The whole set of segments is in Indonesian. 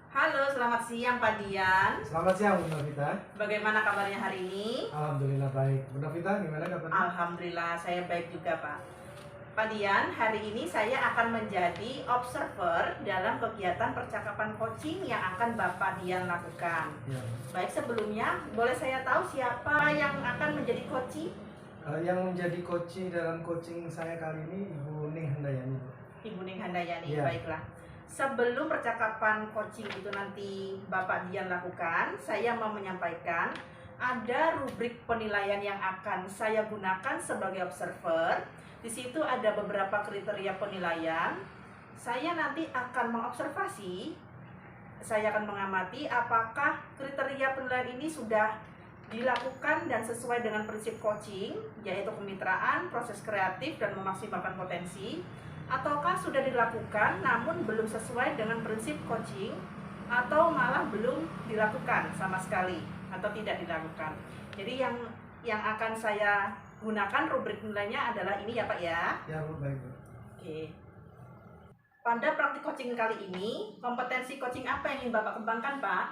Halo, selamat siang Pak Dian. Selamat siang, Bu Novita. Bagaimana kabarnya hari ini? Alhamdulillah baik. Bu Novita, gimana kabarnya? Alhamdulillah, saya baik juga Pak. Pak Dian, hari ini saya akan menjadi observer dalam kegiatan percakapan coaching yang akan Bapak Dian lakukan. Ya. Baik, sebelumnya boleh saya tahu siapa yang akan menjadi coaching? Yang menjadi coaching dalam coaching saya kali ini Ibu Ning Handayani. Ibu Ning Handayani, Ya. Baiklah. Sebelum percakapan coaching itu nanti Bapak Dian lakukan, saya mau menyampaikan ada rubrik penilaian yang akan saya gunakan sebagai observer. Di situ ada beberapa kriteria penilaian. Saya nanti akan mengobservasi, saya akan mengamati apakah kriteria penilaian ini sudah dilakukan dan sesuai dengan prinsip coaching, yaitu kemitraan, proses kreatif, dan memaksimalkan potensi, ataukah sudah dilakukan namun belum sesuai dengan prinsip coaching, atau malah belum dilakukan sama sekali atau tidak dilakukan. Jadi yang akan saya gunakan rubrik nilainya adalah ini ya Pak ya. Ya Bu, baik Bu. Oke. Pada praktik coaching kali ini, kompetensi coaching apa yang ingin Bapak kembangkan Pak?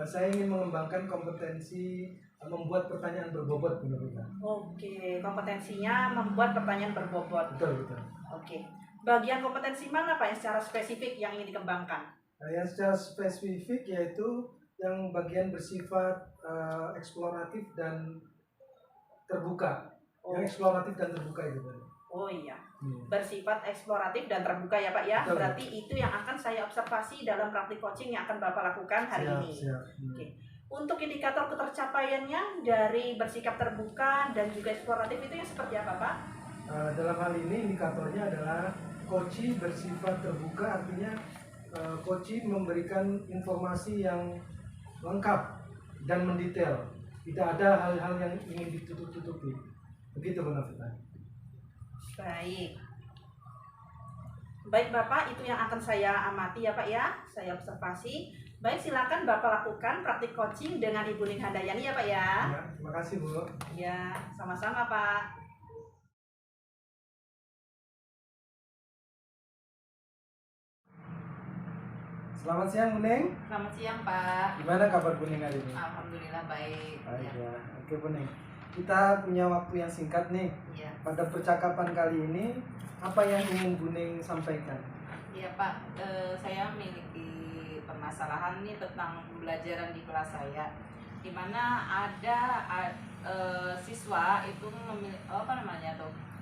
Saya ingin mengembangkan kompetensi membuat pertanyaan berbobot, Bu Novita. Oke, kompetensinya membuat pertanyaan berbobot. Betul, betul. Oke. Bagian kompetensi mana Pak yang secara spesifik yang ingin dikembangkan? Yang secara spesifik yaitu yang bagian bersifat eksploratif dan terbuka. Yang eksploratif dan terbuka itu Pak. Oh iya, bersifat eksploratif dan terbuka ya Pak ya. Betul. Berarti itu yang akan saya observasi dalam praktik coaching yang akan Bapak lakukan hari ini. Siap. Oke. Untuk indikator ketercapaiannya dari bersikap terbuka dan juga eksploratif itu yang seperti apa Pak? Dalam hal ini indikatornya adalah coaching bersifat terbuka, artinya coaching memberikan informasi yang lengkap dan mendetail. Tidak ada hal-hal yang ingin ditutup-tutupi. Begitu Bu Novita. Baik. Baik Bapak, itu yang akan saya amati ya Pak ya. Saya observasi. Baik, silakan Bapak lakukan praktik coaching dengan Ibu Ning Handayani ya Pak ya. Ya, terima kasih Bu. Ya, sama-sama Pak. Selamat siang Bu Ning. Selamat siang Pak. Gimana kabar Bu Ning hari ini? Alhamdulillah baik. Baik ya. Oke Bu Ning. Kita punya waktu yang singkat nih. Iya. Pada percakapan kali ini, apa yang ingin Bu Ning sampaikan? Iya Pak, saya memiliki permasalahan nih tentang pembelajaran di kelas saya, di mana ada siswa itu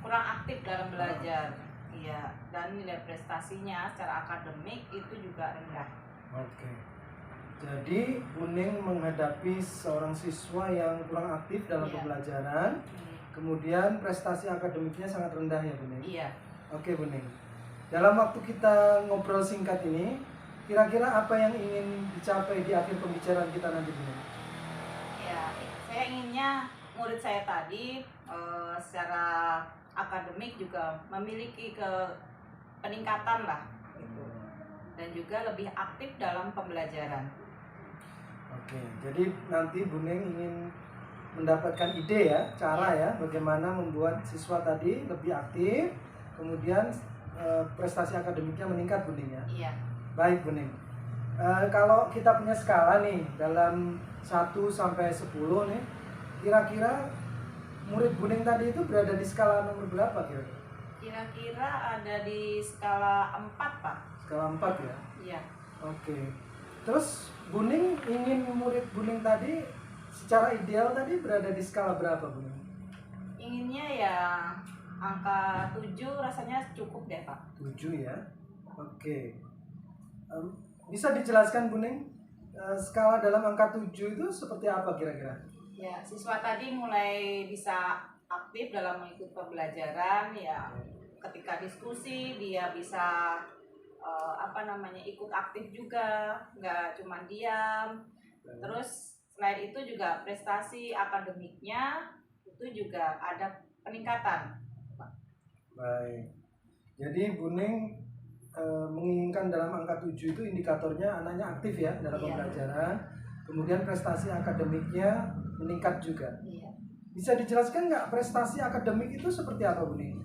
kurang aktif dalam belajar, iya, dan nilai prestasinya secara akademik itu juga rendah. Oke. Jadi Bu Ning menghadapi seorang siswa yang kurang aktif dalam Iya. pembelajaran, kemudian prestasi akademiknya sangat rendah ya Bu Ning. Iya. Oke Bu Ning. Dalam waktu kita ngobrol singkat ini, kira-kira apa yang ingin dicapai di akhir pembicaraan kita nanti Bu Ning? Ya, saya inginnya murid saya tadi secara akademik juga memiliki peningkatan lah, gitu. Dan juga lebih aktif dalam pembelajaran. Oke, jadi nanti Bu Ning ingin mendapatkan ide ya, cara ya, bagaimana membuat siswa tadi lebih aktif, kemudian prestasi akademiknya meningkat Bu Ning ya. Iya. Baik Bu Ning. Kalau kita punya skala nih dalam 1 sampai 10 nih, kira-kira murid Bu Ning tadi itu berada di skala nomor berapa kira-kira? Kira-kira ada di skala 4 Pak. Skala 4 ya? Iya. Oke. Terus Bu Ning ingin murid Bu Ning tadi secara ideal tadi berada di skala berapa Bu Ning? Inginnya ya angka 7 rasanya cukup deh Pak. 7 ya? Oke. Bisa dijelaskan Bu Ning, skala dalam angka 7 itu seperti apa kira-kira? Ya, siswa tadi mulai bisa aktif dalam mengikuti pembelajaran ya. Ketika diskusi dia bisa ikut aktif juga, nggak cuma diam. Terus selain itu juga prestasi akademiknya itu juga ada peningkatan. Baik. Jadi Bu Ning menginginkan dalam angka 7 itu indikatornya anaknya aktif ya dalam Iya. pembelajaran. Kemudian prestasi akademiknya meningkat juga. Iya. Bisa dijelaskan nggak prestasi akademik itu seperti apa Bu Ning?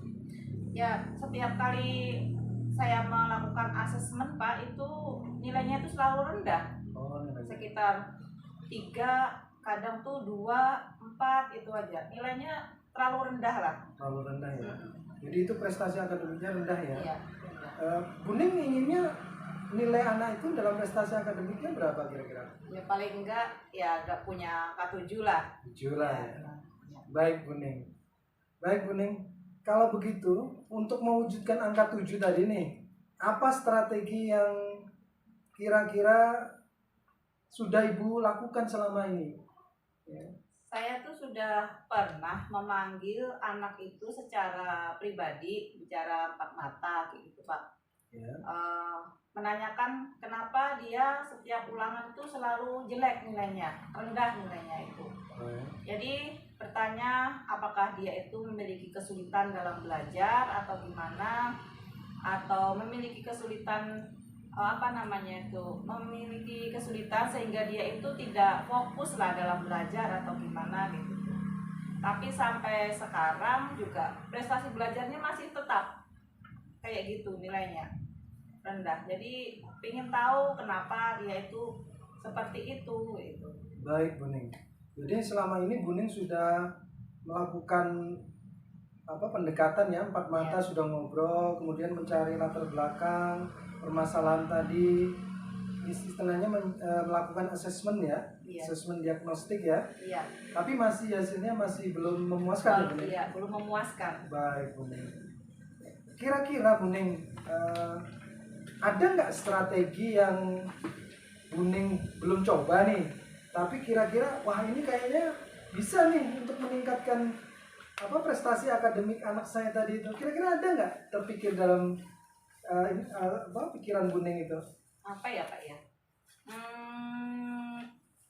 Ya, setiap kali saya melakukan asesmen Pak itu nilainya itu selalu rendah, Oh, nilainya. sekitar 3, kadang tuh 2, 4 itu aja. Nilainya terlalu rendah lah. Terlalu rendah ya. Mm-mm. Jadi itu prestasi akademiknya rendah ya. Iya, rendah. Buning inginnya nilai anak itu dalam prestasi akademiknya berapa kira-kira? Ya paling enggak ya enggak punya K7 lah. 7 lah ya. Ya. Baik Buning. Baik Buning. Kalau begitu, untuk mewujudkan angka 7 tadi nih, apa strategi yang kira-kira sudah Ibu lakukan selama ini? Ya. Saya tuh sudah pernah memanggil anak itu secara pribadi, bicara empat mata kayak gitu Pak. Ya. Menanyakan kenapa dia setiap ulangan itu selalu jelek nilainya, rendah nilainya itu. Jadi bertanya apakah dia itu memiliki kesulitan dalam belajar atau gimana, atau memiliki kesulitan memiliki kesulitan sehingga dia itu tidak fokus lah dalam belajar atau gimana gitu. Tapi sampai sekarang juga prestasi belajarnya masih tetap kayak gitu nilainya rendah. Jadi ingin tahu kenapa dia itu seperti itu gitu. Baik Buning. Jadi selama ini Buning sudah melakukan pendekatan ya, empat mata sudah ngobrol, kemudian mencari latar belakang permasalahan tadi, istilahnya melakukan asesmen ya, asesmen diagnostik ya. Iya. Tapi hasilnya masih belum memuaskan ya Buning? Iya, belum memuaskan. Baik Buning. Kira-kira Buning ada nggak strategi yang Buning belum coba nih, tapi kira-kira wah ini kayaknya bisa nih untuk meningkatkan prestasi akademik anak saya tadi itu? Kira-kira ada nggak terpikir dalam pikiran Buning itu? Apa ya Pak ya?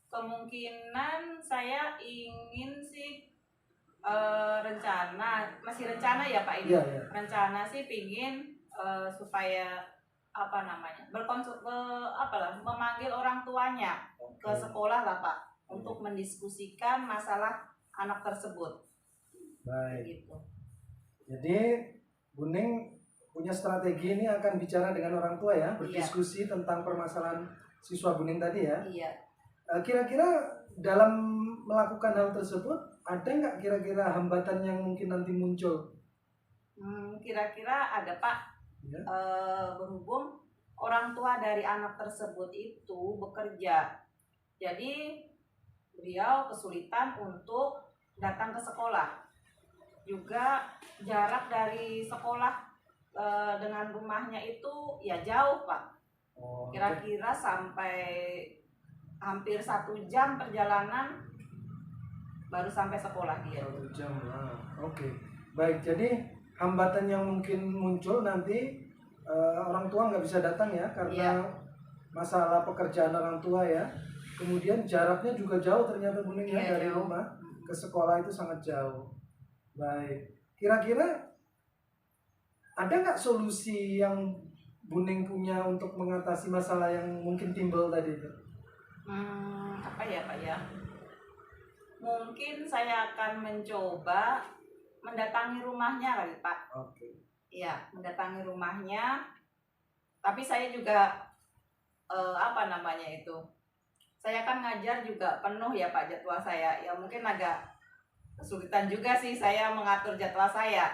Kemungkinan saya ingin sih masih rencana ya Pak ini. Iya, iya. Rencana sih pingin supaya memanggil orang tuanya ke sekolah lah Pak, untuk mendiskusikan masalah anak tersebut. Baik. Gitu. Jadi Buning punya strategi ini akan bicara dengan orang tua ya, berdiskusi tentang permasalahan siswa Buning tadi ya. Iya. Kira-kira dalam melakukan hal tersebut ada nggak kira-kira hambatan yang mungkin nanti muncul? Kira-kira ada Pak. Ya. Berhubung orang tua dari anak tersebut itu bekerja, jadi beliau kesulitan untuk datang ke sekolah. Juga jarak dari sekolah dengan rumahnya itu ya jauh Pak. Kira-kira sampai hampir 1 jam perjalanan baru sampai sekolah dia. 1 jam lah. Oke. Baik, jadi hambatan yang mungkin muncul nanti orang tua nggak bisa datang ya karena masalah pekerjaan orang tua ya. Kemudian jaraknya juga jauh ternyata Buning ya, dari rumah ke sekolah itu sangat jauh. Baik, kira-kira ada nggak solusi yang Buning punya untuk mengatasi masalah yang mungkin timbul tadi itu? Apa ya Pak ya? Mungkin saya akan mencoba mendatangi rumahnya kali Pak. Oke. Iya, mendatangi rumahnya. Tapi saya juga saya kan ngajar juga penuh ya Pak jadwal saya. Ya mungkin agak kesulitan juga sih saya mengatur jadwal saya.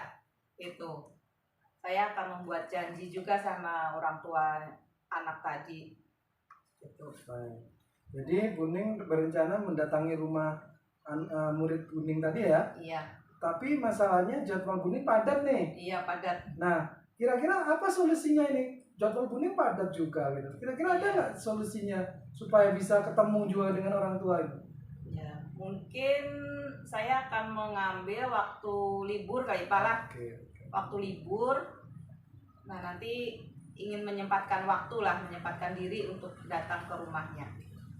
Itu. Saya akan membuat janji juga sama orang tua anak tadi. Gitu. Baik. Jadi Buning berencana mendatangi rumah murid Buning tadi ya? Iya. Tapi masalahnya jadwal Buning padat nih. Iya, padat. Nah, kira-kira apa solusinya ini? Jadwal Buning padat juga gitu. Kira-kira ada nggak solusinya supaya bisa ketemu juga dengan orang tua itu? Ya, mungkin saya akan mengambil waktu libur kali Pak lah. Oke. Waktu libur. Nah, nanti ingin menyempatkan diri untuk datang ke rumahnya.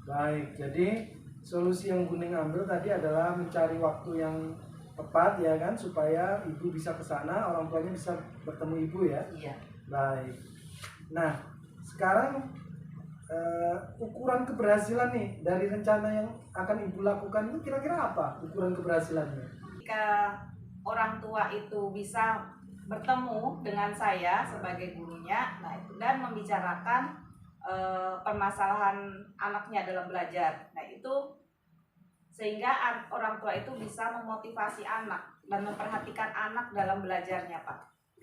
Baik, jadi solusi yang Buning ambil tadi adalah mencari waktu yang tepat ya kan, supaya ibu bisa ke sana, orang tuanya bisa bertemu ibu ya. Iya. Baik. Nah, sekarang ukuran keberhasilan nih dari rencana yang akan ibu lakukan itu kira-kira apa ukuran keberhasilannya? Jika orang tua itu bisa bertemu dengan saya sebagai gurunya, nah itu dan membicarakan permasalahan anaknya dalam belajar. Nah itu sehingga orang tua itu bisa memotivasi anak dan memperhatikan anak dalam belajarnya, Pak.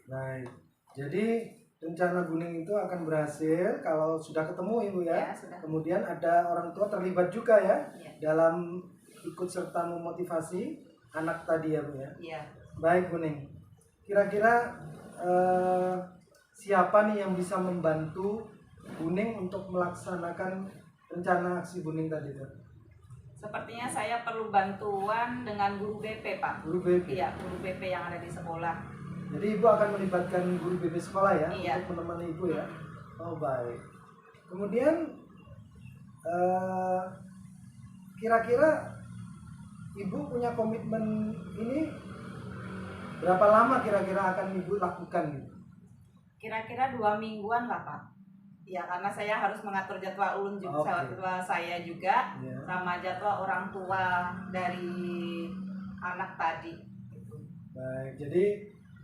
Baik. Jadi rencana Buning itu akan berhasil kalau sudah ketemu Ibu ya. Ya, sudah. Kemudian ada orang tua terlibat juga ya, Ya. dalam ikut serta memotivasi anak tadi ya Bu ya. Iya. Baik Buning. Kira-kira siapa nih yang bisa membantu Buning untuk melaksanakan rencana aksi Buning tadi itu? Sepertinya saya perlu bantuan dengan guru BP, Pak. Guru BP. Iya, guru BP yang ada di sekolah. Jadi Ibu akan melibatkan guru BP sekolah ya, Iya. untuk menemani Ibu ya. Oh baik. Kemudian kira-kira Ibu punya komitmen ini berapa lama kira-kira akan Ibu lakukan gitu? Kira-kira 2 mingguan lah, Pak. Ya, karena saya harus mengatur jadwal ulun juga, Oke. jadwal saya juga, Ya. sama jadwal orang tua dari anak tadi. Gitu. Baik. Jadi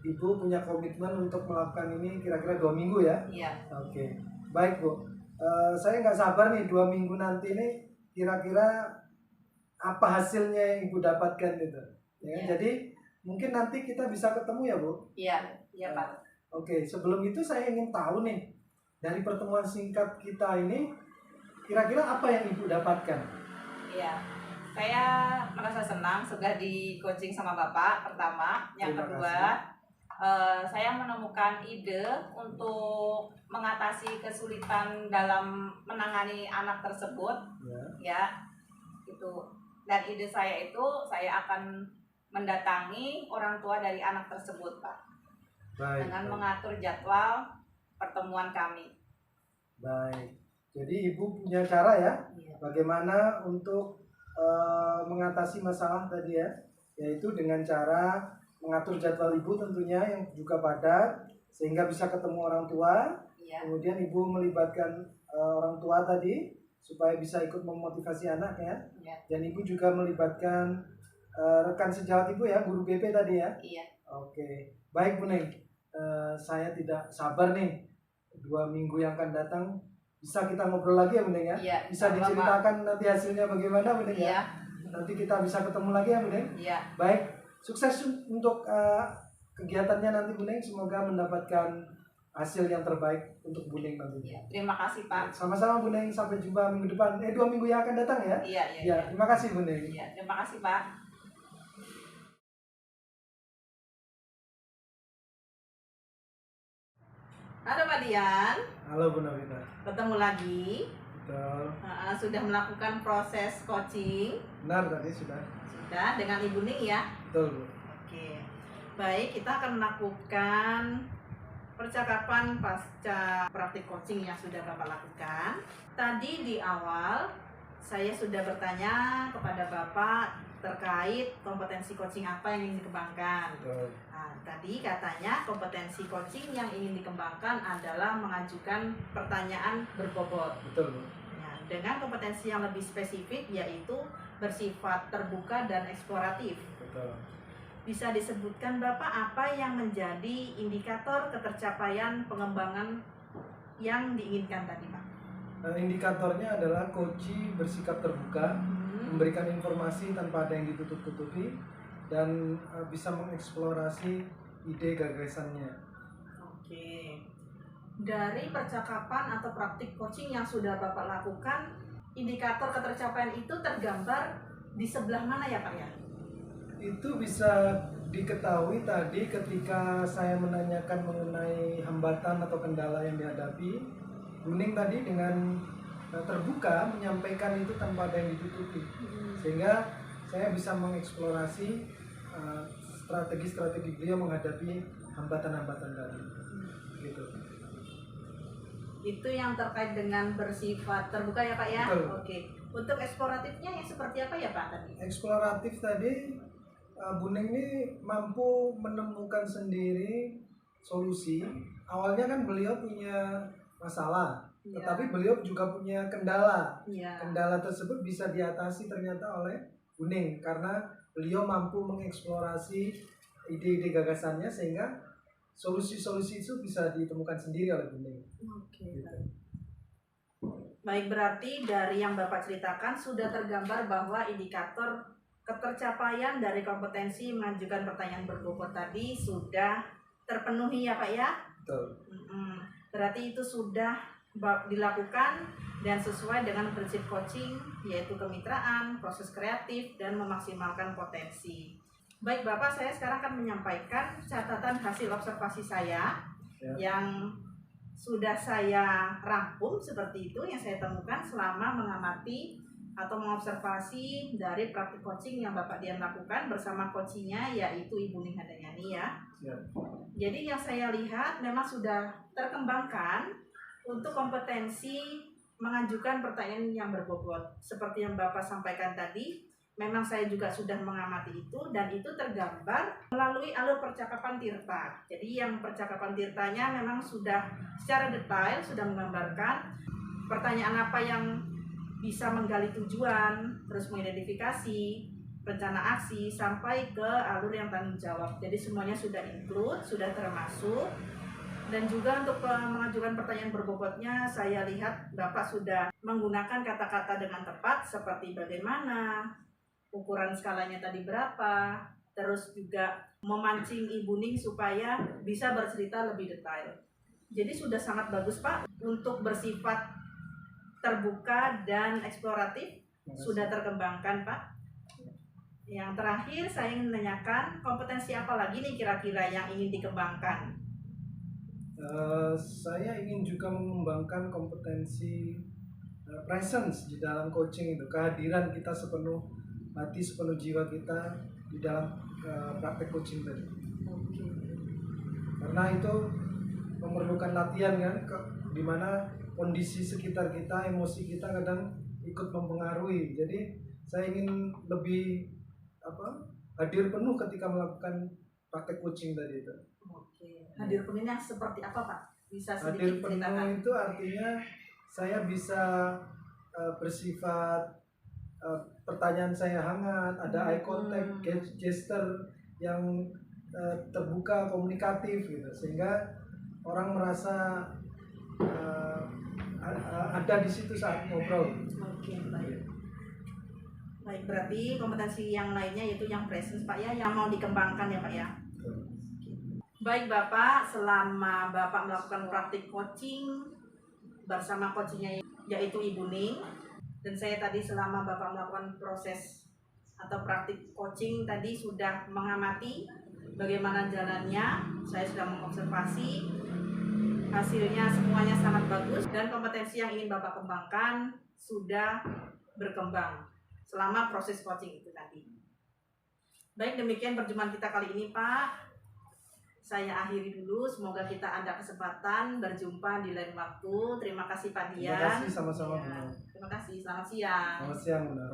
Ibu punya komitmen untuk melakukan ini kira-kira 2 minggu ya? Iya. Oke. Baik Bu. Saya nggak sabar nih 2 minggu nanti nih kira-kira apa hasilnya yang Ibu dapatkan gitu. Ya, Iya. jadi mungkin nanti kita bisa ketemu ya Bu. Iya, iya, Pak. Oke, sebelum itu saya ingin tahu nih dari pertemuan singkat kita ini kira-kira apa yang Ibu dapatkan? Iya. Saya merasa senang sudah di coaching sama Bapak pertama. Yang Terima kedua, saya menemukan ide untuk mengatasi kesulitan dalam menangani anak tersebut, Ya. ya. Itu. Dan ide saya itu saya akan mendatangi orang tua dari anak tersebut, Pak, Baik. dengan baik. mengatur jadwal pertemuan kami. Baik. Jadi Ibu punya cara ya Iya. bagaimana untuk mengatasi masalah tadi ya, yaitu dengan cara mengatur jadwal Ibu tentunya yang juga padat sehingga bisa ketemu orang tua. Iya. Kemudian Ibu melibatkan orang tua tadi supaya bisa ikut memotivasi anak ya. Iya. Dan Ibu juga melibatkan rekan sejawat Ibu ya, guru BP tadi ya. Iya. Oke, baik Bu Neng. Saya tidak sabar nih 2 minggu yang akan datang bisa kita ngobrol lagi ya Bu Neng ya. Iya. Bisa sama, Pak. diceritakan nanti hasilnya bagaimana Bu Neng ya. Iya. Nanti kita bisa ketemu lagi ya Bu Neng. Iya. Baik, sukses untuk kegiatannya nanti Bu Neng. Semoga mendapatkan hasil yang terbaik untuk Bu Neng nanti. Iya. Terima kasih, Pak. Sama-sama Bu Neng, sampai jumpa minggu depan. 2 minggu yang akan datang ya. Iya, iya. Ya, terima kasih Bu Neng. Iya, terima kasih, Pak. Halo Pak Dian, Halo Bu Novita. ketemu lagi. Betul. Sudah melakukan proses coaching, Benar tadi sudah. sudah dengan Ibu Ning ya. Betul Bu. Oke, baik, kita akan melakukan percakapan pasca praktik coaching yang sudah Bapak lakukan. Tadi di awal saya sudah bertanya kepada Bapak terkait kompetensi coaching apa yang ingin dikembangkan. Betul. Nah, tadi katanya kompetensi coaching yang ingin dikembangkan adalah mengajukan pertanyaan berbobot. Betul Bu. Nah, dengan kompetensi yang lebih spesifik yaitu bersifat terbuka dan eksploratif. Betul. Bisa disebutkan Bapak apa yang menjadi indikator ketercapaian pengembangan yang diinginkan tadi Pak? Indikatornya adalah coach bersikap terbuka, memberikan informasi tanpa ada yang ditutup-tutupi, dan bisa mengeksplorasi ide gagasannya. Oke. Dari percakapan atau praktik coaching yang sudah Bapak lakukan, indikator ketercapaian itu tergambar di sebelah mana ya Pak ya? Itu bisa diketahui tadi ketika saya menanyakan mengenai hambatan atau kendala yang dihadapi. Buning tadi dengan terbuka menyampaikan itu tanpa ada yang ditutupi, sehingga saya bisa mengeksplorasi strategi-strategi beliau menghadapi hambatan-hambatan tadi. Gitu. Itu yang terkait dengan bersifat terbuka ya Pak ya? Betul. Oke. Untuk eksploratifnya yang seperti apa ya Pak tadi? Eksploratif tadi Buning ini mampu menemukan sendiri solusi. Awalnya kan beliau punya masalah, Iya. tetapi beliau juga punya kendala. Iya. Kendala tersebut bisa diatasi ternyata oleh Buning karena beliau mampu mengeksplorasi ide-ide gagasannya sehingga solusi-solusi itu bisa ditemukan sendiri oleh Bening. Oke. Gitu. Baik, berarti dari yang Bapak ceritakan sudah tergambar bahwa indikator ketercapaian dari kompetensi mengajukan pertanyaan berbobot tadi sudah terpenuhi ya Pak ya? Betul. Berarti itu sudah dilakukan dan sesuai dengan prinsip coaching, yaitu kemitraan, proses kreatif, dan memaksimalkan potensi. Baik Bapak, saya sekarang akan menyampaikan catatan hasil observasi saya yang sudah saya rangkum seperti itu, yang saya temukan selama mengamati atau mengobservasi dari praktik coaching yang Bapak Dian lakukan bersama coachingnya, yaitu Ibu Ning Handayani ya. Siap. Jadi yang saya lihat memang sudah terkembangkan untuk kompetensi mengajukan pertanyaan yang berbobot. Seperti yang Bapak sampaikan tadi, memang saya juga sudah mengamati itu dan itu tergambar melalui alur percakapan Tirta. Jadi yang percakapan Tirtanya memang sudah secara detail sudah menggambarkan pertanyaan apa yang bisa menggali tujuan, terus mengidentifikasi rencana aksi sampai ke alur yang tanggung jawab. Jadi semuanya sudah include, sudah termasuk. Dan juga untuk mengajukan pertanyaan berbobotnya, saya lihat Bapak sudah menggunakan kata-kata dengan tepat seperti bagaimana, ukuran skalanya tadi berapa, terus juga memancing Ibu Ning supaya bisa bercerita lebih detail. Jadi sudah sangat bagus Pak untuk bersifat terbuka dan eksploratif, sudah terkembangkan Pak. Yang terakhir saya ingin menanyakan kompetensi apa lagi nih kira-kira yang ingin dikembangkan? Saya ingin juga mengembangkan kompetensi presence di dalam coaching itu, kehadiran kita sepenuh hati, sepenuh jiwa kita di dalam praktek coaching tadi. Karena itu memerlukan latihan kan, di mana kondisi sekitar kita, emosi kita kadang ikut mempengaruhi. Jadi saya ingin lebih hadir penuh ketika melakukan praktek coaching tadi itu. Hadir penuhnya seperti apa Pak? Bisa Hadir sedikit penuh ceritakan? itu artinya saya bisa bersifat pertanyaan saya hangat, ada eye contact, gesture yang terbuka, komunikatif gitu, sehingga orang merasa ada di situ saat ngobrol. Oke, baik. Baik, berarti kompetensi yang lainnya yaitu yang presence Pak ya, yang mau dikembangkan ya Pak ya. Baik Bapak, selama Bapak melakukan praktik coaching bersama coachingnya yaitu Ibu Ning, dan saya tadi selama Bapak melakukan proses atau praktik coaching tadi sudah mengamati bagaimana jalannya, saya sudah mengobservasi, hasilnya semuanya sangat bagus dan kompetensi yang ingin Bapak kembangkan sudah berkembang selama proses coaching itu tadi. Baik, demikian perjumpaan kita kali ini Pak. Saya akhiri dulu, semoga kita ada kesempatan berjumpa di lain waktu. Terima kasih Pak Dian. Terima kasih sama-sama. Ya, terima kasih, selamat siang. Selamat siang, benar.